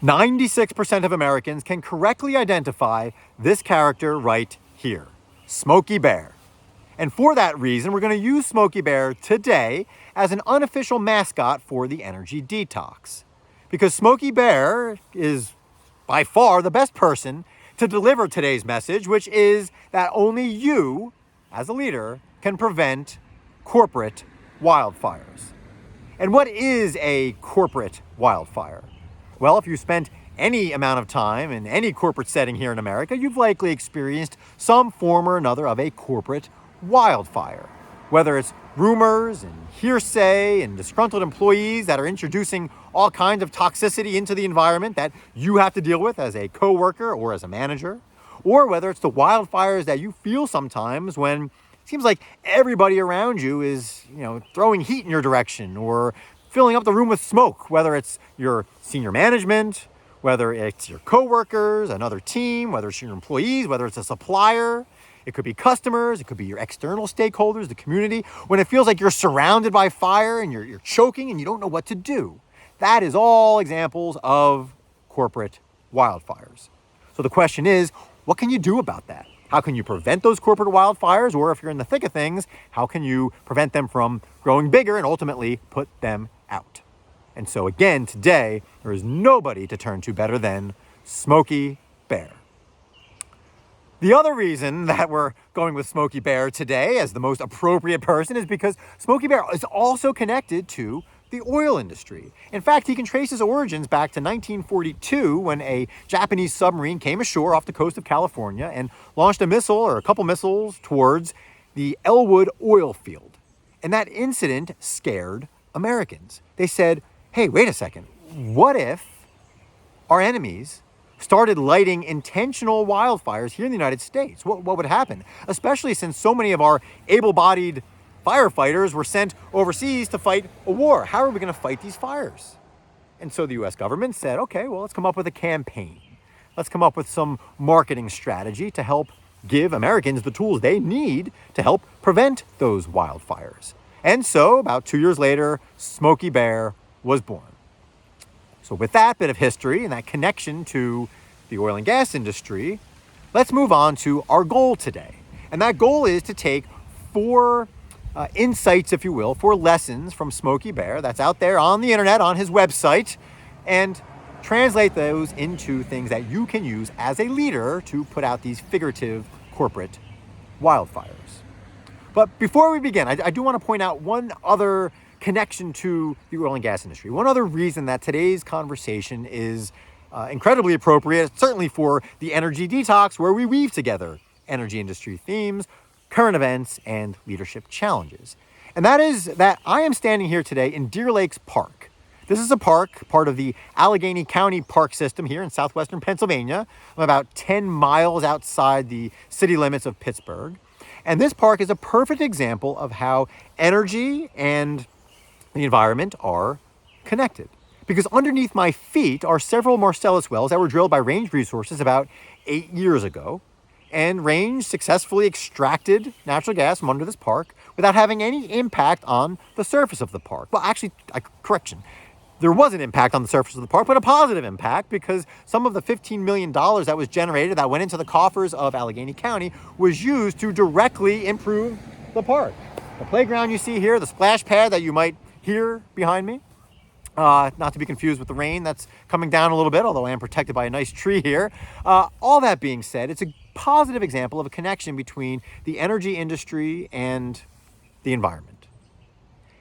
96% of Americans can correctly identify this character right here, Smokey Bear. And for that reason, we're going to use Smokey Bear today as an unofficial mascot for the energy detox. Because Smokey Bear is by far the best person to deliver today's message, which is that only you, as a leader, can prevent corporate wildfires. And what is a corporate wildfire? Well, if you spent any amount of time in any corporate setting here in America, you've likely experienced some form or another of a corporate wildfire. Whether it's rumors and hearsay and disgruntled employees that are introducing all kinds of toxicity into the environment that you have to deal with as a coworker or as a manager, or whether it's the wildfires that you feel sometimes when it seems like everybody around you is, throwing heat in your direction or filling up the room with smoke, whether it's your senior management, whether it's your coworkers, another team, whether it's your employees, whether it's a supplier. It could be customers, it could be your external stakeholders, the community. When it feels like you're surrounded by fire and you're choking and you don't know what to do. That is all examples of corporate wildfires. So the question is, what can you do about that? How can you prevent those corporate wildfires? Or if you're in the thick of things, how can you prevent them from growing bigger and ultimately put them out? And so again, today, there is nobody to turn to better than Smokey Bear. The other reason that we're going with Smokey Bear today as the most appropriate person is because Smokey Bear is also connected to the oil industry. In fact, he can trace his origins back to 1942 when a Japanese submarine came ashore off the coast of California and launched a missile or a couple missiles towards the Elwood oil field. And that incident scared Americans. They said, hey, wait a second, what if our enemies started lighting intentional wildfires here in the United States? What would happen? Especially since so many of our able-bodied firefighters were sent overseas to fight a war. How are we going to fight these fires? And so the U.S. government said, okay, well, let's come up with a campaign. Let's come up with some marketing strategy to help give Americans the tools they need to help prevent those wildfires. And so about 2 years later, Smokey Bear was born. So with that bit of history and that connection to the oil and gas industry, let's move on to our goal today. And that goal is to take four insights, if you will, 4 lessons from Smokey Bear that's out there on the internet, on his website, and translate those into things that you can use as a leader to put out these figurative corporate wildfires. But before we begin, I do want to point out one other connection to the oil and gas industry. One other reason that today's conversation is incredibly appropriate, certainly for the energy detox, where we weave together energy industry themes, current events, and leadership challenges. And that is that I am standing here today in Deer Lakes Park. This is a park, part of the Allegheny County Park System here in southwestern Pennsylvania. I'm about 10 miles outside the city limits of Pittsburgh. And this park is a perfect example of how energy and the environment are connected. Because underneath my feet are several Marcellus wells that were drilled by Range Resources about 8 years ago. And Range successfully extracted natural gas from under this park without having any impact on the surface of the park. Well, actually, correction. There was an impact on the surface of the park, but a positive impact because some of the $15 million that was generated that went into the coffers of Allegheny County was used to directly improve the park. The playground you see here, the splash pad that you might hear behind me, not to be confused with the rain that's coming down a little bit, although I am protected by a nice tree here. All that being said, it's a positive example of a connection between the energy industry and the environment.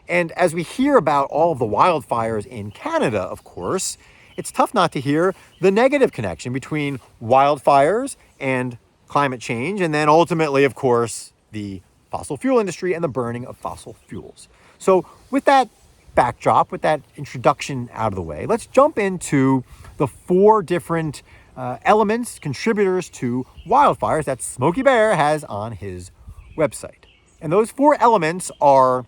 And as we hear about all of the wildfires in Canada, of course, it's tough not to hear the negative connection between wildfires and climate change, and then ultimately, of course, the fossil fuel industry and the burning of fossil fuels. So with that backdrop, with that introduction out of the way, let's jump into the 4 different elements, contributors to wildfires that Smokey Bear has on his website. And those 4 elements are,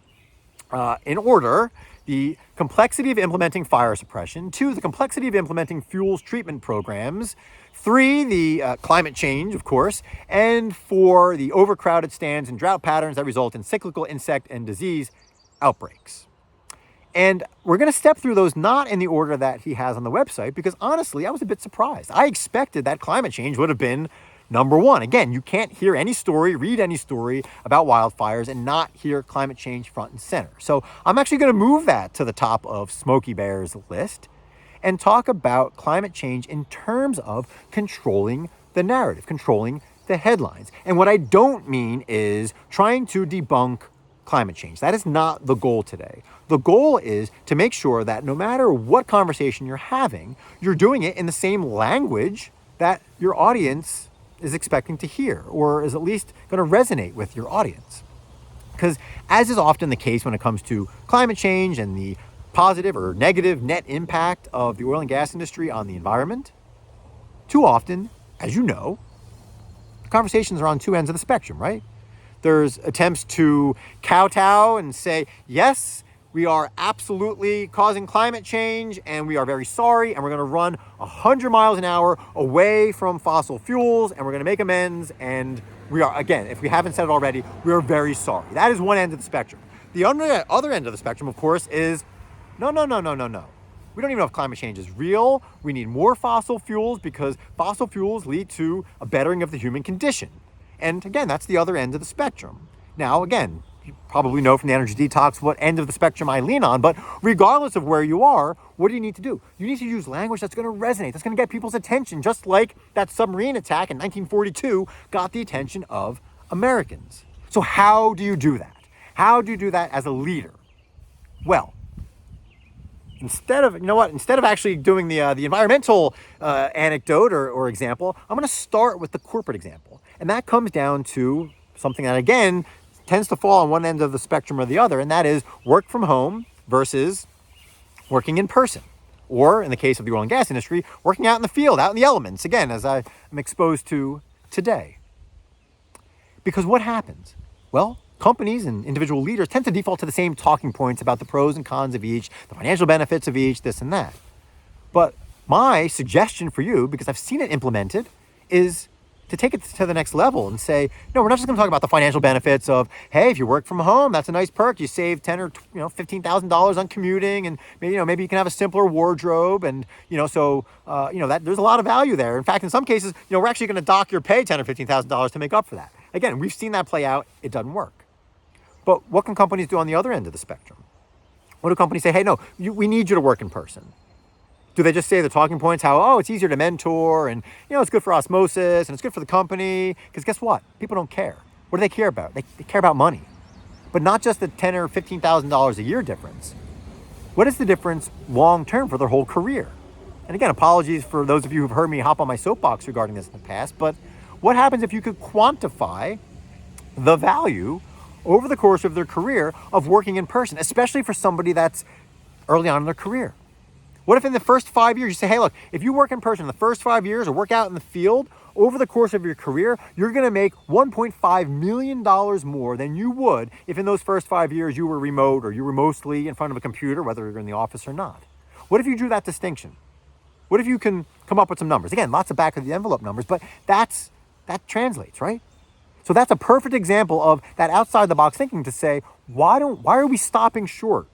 in order, the complexity of implementing fire suppression, 2, the complexity of implementing fuels treatment programs, 3, the climate change, of course, and 4, the overcrowded stands and drought patterns that result in cyclical insect and disease outbreaks. And we're going to step through those not in the order that he has on the website, because honestly, I was a bit surprised. I expected that climate change would have been number one. Again, you can't hear any story, read any story about wildfires and not hear climate change front and center. So I'm actually going to move that to the top of Smokey Bear's list and talk about climate change in terms of controlling the narrative, controlling the headlines. And what I don't mean is trying to debunk climate change. That is not the goal today. The goal is to make sure that no matter what conversation you're having, you're doing it in the same language that your audience is expecting to hear, or is at least going to resonate with your audience. Because as is often the case when it comes to climate change and the positive or negative net impact of the oil and gas industry on the environment, too often, as you know, conversations are on two ends of the spectrum, right? There's attempts to kowtow and say, yes, we are absolutely causing climate change and we are very sorry and we're going to run 100 miles an hour away from fossil fuels and we're going to make amends, and we are, again, if we haven't said it already, we are very sorry. That is one end of the spectrum. The other end of the spectrum, of course, is no. We don't even know if climate change is real. We need more fossil fuels because fossil fuels lead to a bettering of the human condition. And again, that's the other end of the spectrum. Now, again, you probably know from the Energy Detox what end of the spectrum I lean on, but regardless of where you are, what do you need to do? You need to use language that's going to resonate, that's going to get people's attention, just like that submarine attack in 1942 got the attention of Americans. So how do you do that? How do you do that as a leader? Well, instead of actually doing the environmental anecdote or example, I'm going to start with the corporate example. And that comes down to something that, again, tends to fall on one end of the spectrum or the other, and that is work from home versus working in person. Or, in the case of the oil and gas industry, working out in the field, out in the elements, again, as I'm exposed to today. Because what happens? Well, companies and individual leaders tend to default to the same talking points about the pros and cons of each, the financial benefits of each, this and that. But my suggestion for you, because I've seen it implemented, is to take it to the next level and say, no, we're not just going to talk about the financial benefits of, hey, if you work from home, that's a nice perk. You save $10,000 or $15,000 on commuting, and maybe you can have a simpler wardrobe, and that there's a lot of value there. In fact, in some cases, we're actually going to dock your pay $10,000 or $15,000 to make up for that. Again, we've seen that play out. It doesn't work. But what can companies do on the other end of the spectrum? What do companies say? Hey, no, we need you to work in person. Do they just say the talking points, how, it's easier to mentor and, it's good for osmosis and it's good for the company? Because guess what? People don't care. What do they care about? They care about money. But not just the $10,000 or $15,000 a year difference. What is the difference long term for their whole career? And again, apologies for those of you who've heard me hop on my soapbox regarding this in the past, but what happens if you could quantify the value over the course of their career of working in person, especially for somebody that's early on in their career? What if in the first 5 years you say, hey, look, if you work in person in the first 5 years or work out in the field, over the course of your career, you're going to make $1.5 million more than you would if in those first 5 years you were remote or you were mostly in front of a computer, whether you're in the office or not. What if you drew that distinction? What if you can come up with some numbers? Again, lots of back of the envelope numbers, but that translates, right? So that's a perfect example of that outside the box thinking to say, why are we stopping short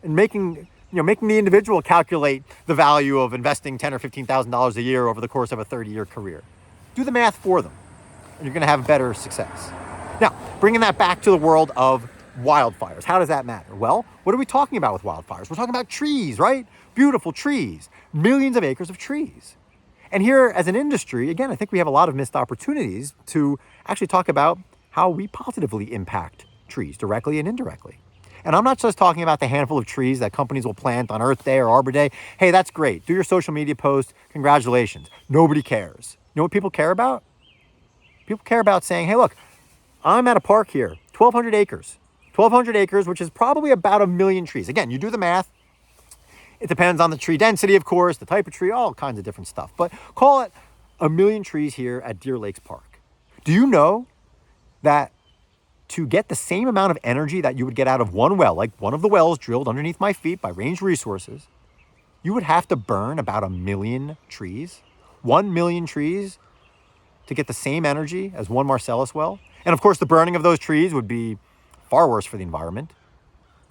and making the individual calculate the value of investing $10,000 or $15,000 a year over the course of a 30-year career? Do the math for them, and you're going to have better success. Now, bringing that back to the world of wildfires, how does that matter? Well, what are we talking about with wildfires? We're talking about trees, right? Beautiful trees, millions of acres of trees. And here, as an industry, again, I think we have a lot of missed opportunities to actually talk about how we positively impact trees, directly and indirectly. And I'm not just talking about the handful of trees that companies will plant on Earth Day or Arbor Day. Hey, that's great. Do your social media post. Congratulations. Nobody cares. You know what people care about? People care about saying, hey, look, I'm at a park here, 1,200 acres. 1,200 acres, which is probably about 1 million trees. Again, you do the math. It depends on the tree density, of course, the type of tree, all kinds of different stuff. But call it 1 million trees here at Deer Lakes Park. Do you know that to get the same amount of energy that you would get out of one well, like one of the wells drilled underneath my feet by Range Resources, you would have to burn about 1 million trees, 1 million trees, to get the same energy as one Marcellus well? And of course, the burning of those trees would be far worse for the environment.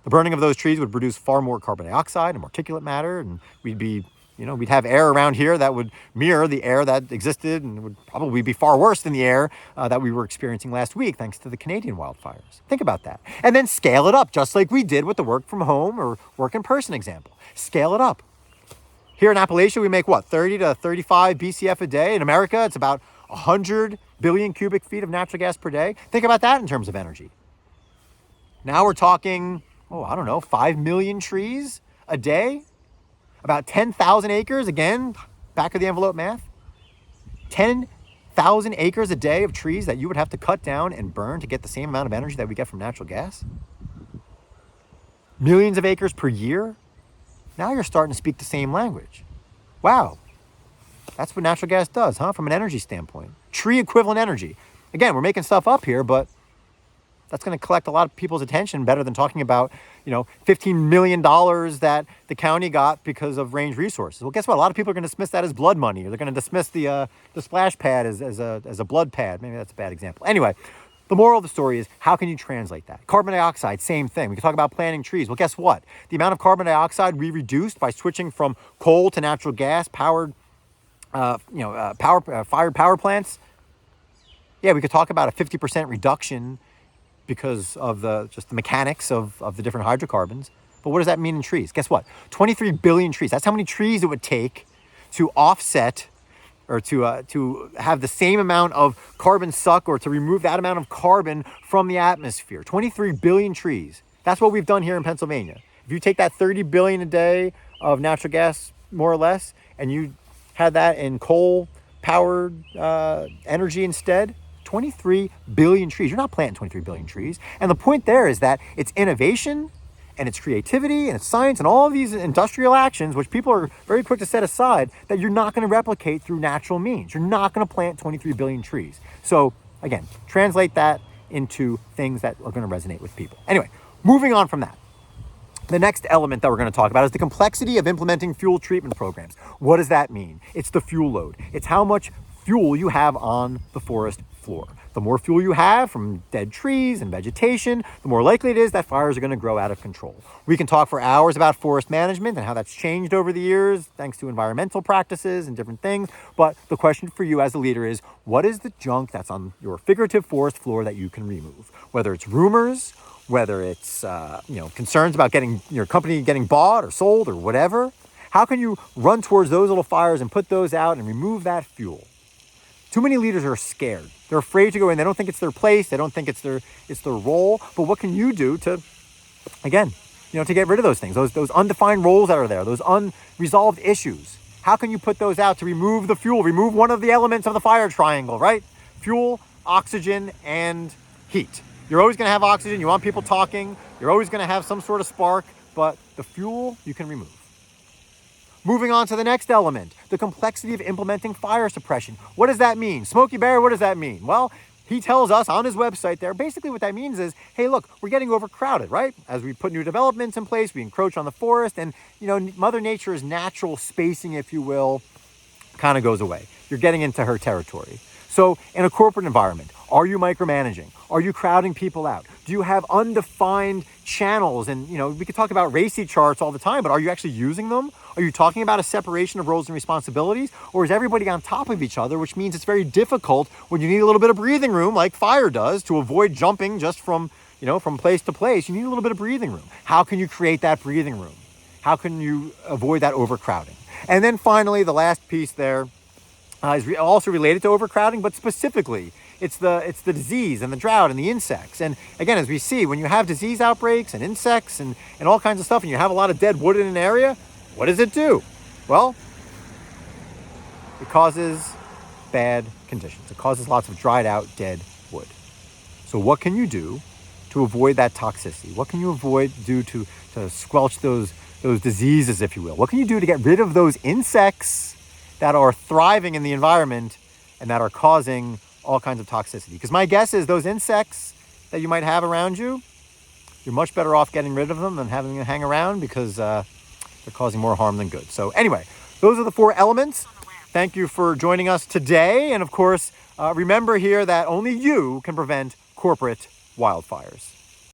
The burning of those trees would produce far more carbon dioxide and particulate matter, and we'd have air around here that would mirror the air that existed and would probably be far worse than the air that we were experiencing last week thanks to the Canadian wildfires. Think about that. And then scale it up, just like we did with the work from home or work in person example. Scale it up. Here in Appalachia, we make 30 to 35 BCF a day. In America, it's about 100 billion cubic feet of natural gas per day. Think about that in terms of energy. Now we're talking, 5 million trees a day. About 10,000 acres, again, back of the envelope math. 10,000 acres a day of trees that you would have to cut down and burn to get the same amount of energy that we get from natural gas. Millions of acres per year. Now you're starting to speak the same language. Wow. That's what natural gas does, from an energy standpoint. Tree equivalent energy. Again, we're making stuff up here, but that's going to collect a lot of people's attention better than talking about, $15 million that the county got because of range resources. Well, guess what? A lot of people are going to dismiss that as blood money, or they're going to dismiss the splash pad as a blood pad. Maybe that's a bad example. Anyway, the moral of the story is, how can you translate that? Carbon dioxide, same thing. We can talk about planting trees. Well, guess what? The amount of carbon dioxide we reduced by switching from coal to natural gas fired power plants. Yeah, we could talk about a 50% reduction because of the mechanics of the different hydrocarbons. But what does that mean in trees? Guess what? 23 billion trees. That's how many trees it would take to offset or to have the same amount of carbon suck, or to remove that amount of carbon from the atmosphere. 23 billion trees. That's what we've done here in Pennsylvania. If you take that 30 billion a day of natural gas, more or less, and you had that in coal-powered energy instead, 23 billion trees. You're not planting 23 billion trees. And the point there is that it's innovation and it's creativity and it's science and all of these industrial actions, which people are very quick to set aside, that you're not going to replicate through natural means. You're not going to plant 23 billion trees. So again, translate that into things that are going to resonate with people. Anyway, moving on from that. The next element that we're going to talk about is the complexity of implementing fuel treatment programs. What does that mean? It's the fuel load. It's how much fuel you have on the forest floor. The more fuel you have from dead trees and vegetation, the more likely it is that fires are going to grow out of control. We can talk for hours about forest management and how that's changed over the years thanks to environmental practices and different things. But the question for you as a leader is, what is the junk that's on your figurative forest floor that you can remove? Whether it's rumors, whether it's concerns about getting your company getting bought or sold or whatever. How can you run towards those little fires and put those out and remove that fuel? Too many leaders are scared. They're afraid to go in. They don't think it's their place. They don't think it's their role. But what can you do to get rid of those things, those undefined roles that are there, those unresolved issues? How can you put those out to remove the fuel, remove one of the elements of the fire triangle, right? Fuel, oxygen, and heat. You're always going to have oxygen. You want people talking. You're always going to have some sort of spark, but the fuel you can remove. Moving on to the next element, the complexity of implementing fire suppression. What does that mean? Smokey Bear, what does that mean? Well, he tells us on his website there, basically what that means is, hey, look, we're getting overcrowded, right? As we put new developments in place, we encroach on the forest, and, Mother Nature's natural spacing, if you will, kind of goes away. You're getting into her territory. So in a corporate environment, are you micromanaging? Are you crowding people out? Do you have undefined channels? And, we could talk about RACI charts all the time, but are you actually using them? Are you talking about a separation of roles and responsibilities? Or is everybody on top of each other, which means it's very difficult when you need a little bit of breathing room, like fire does, to avoid jumping just from place to place. You need a little bit of breathing room. How can you create that breathing room? How can you avoid that overcrowding? And then finally, the last piece there is also related to overcrowding, but specifically, it's the disease and the drought and the insects. And again, as we see, when you have disease outbreaks and insects and all kinds of stuff, and you have a lot of dead wood in an area, what does it do? Well, it causes bad conditions. It causes lots of dried out, dead wood. So what can you do to avoid that toxicity? What can you do to squelch those diseases, if you will? What can you do to get rid of those insects that are thriving in the environment and that are causing all kinds of toxicity? Because my guess is those insects that you might have around you, you're much better off getting rid of them than having them hang around, because they're causing more harm than good. So anyway, those are the 4 elements. Thank you for joining us today. And of course, remember here that only you can prevent corporate wildfires.